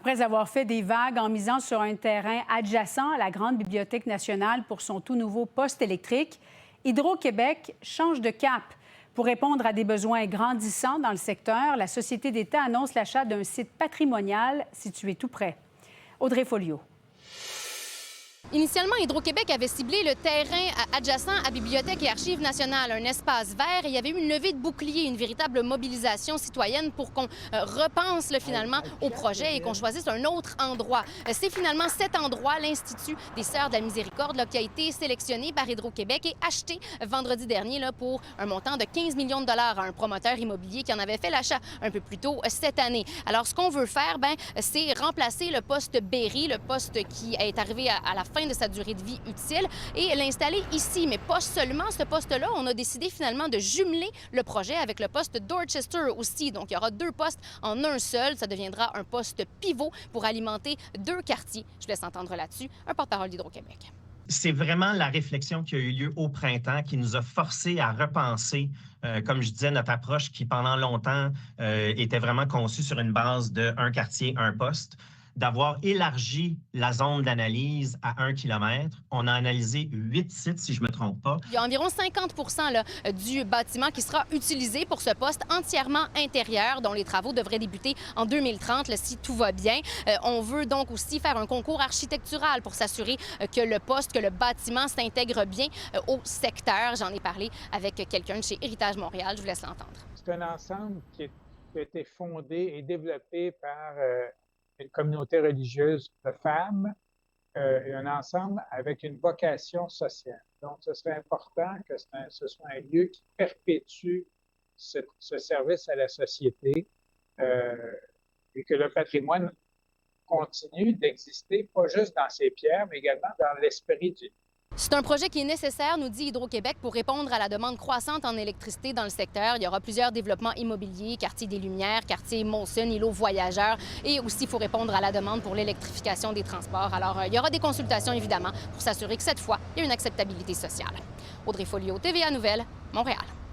Après avoir fait des vagues en misant sur un terrain adjacent à la Grande Bibliothèque nationale pour son tout nouveau poste électrique, Hydro-Québec change de cap. Pour répondre à des besoins grandissants dans le secteur, la Société d'État annonce l'achat d'un site patrimonial situé tout près. Audrey Folliot. Initialement, Hydro-Québec avait ciblé le terrain adjacent à Bibliothèque et Archives nationales, un espace vert. Il y avait eu une levée de bouclier, une véritable mobilisation citoyenne pour qu'on repense finalement au projet et qu'on choisisse un autre endroit. C'est finalement cet endroit, l'Institut des Sœurs de la Miséricorde, qui a été sélectionné par Hydro-Québec et acheté vendredi dernier pour un montant de 15 millions de dollars à un promoteur immobilier qui en avait fait l'achat un peu plus tôt cette année. Alors, ce qu'on veut faire, c'est remplacer le poste Berry, le poste qui est arrivé à la fin de sa durée de vie utile, et l'installer ici. Mais pas seulement ce poste-là, on a décidé finalement de jumeler le projet avec le poste Dorchester aussi. Donc, il y aura deux postes en un seul. Ça deviendra un poste pivot pour alimenter deux quartiers. Je vous laisse entendre là-dessus un porte-parole d'Hydro-Québec. C'est vraiment la réflexion qui a eu lieu au printemps qui nous a forcé à repenser, comme je disais, notre approche qui, pendant longtemps, était vraiment conçue sur une base de un quartier, un poste, d'avoir élargi la zone d'analyse à 1 kilomètre. On a analysé 8 sites, si je ne me trompe pas. Il y a environ 50 du bâtiment qui sera utilisé pour ce poste entièrement intérieur, dont les travaux devraient débuter en 2030, si tout va bien. On veut donc aussi faire un concours architectural pour s'assurer que le poste, que le bâtiment s'intègre bien au secteur. J'en ai parlé avec quelqu'un de chez Héritage Montréal. Je vous laisse l'entendre. C'est un ensemble qui a été fondé et développé par une communauté religieuse de femmes et un ensemble avec une vocation sociale. Donc, ce serait important que ce soit un lieu qui perpétue ce service à la société et que le patrimoine continue d'exister, pas juste dans ses pierres, mais également dans l'esprit du. C'est un projet qui est nécessaire, nous dit Hydro-Québec, pour répondre à la demande croissante en électricité dans le secteur. Il y aura plusieurs développements immobiliers, quartier des Lumières, quartier Molson, îlot voyageurs, et aussi il faut répondre à la demande pour l'électrification des transports. Alors, il y aura des consultations, évidemment, pour s'assurer que cette fois, il y a une acceptabilité sociale. Audrey Folliot, TVA Nouvelles, Montréal.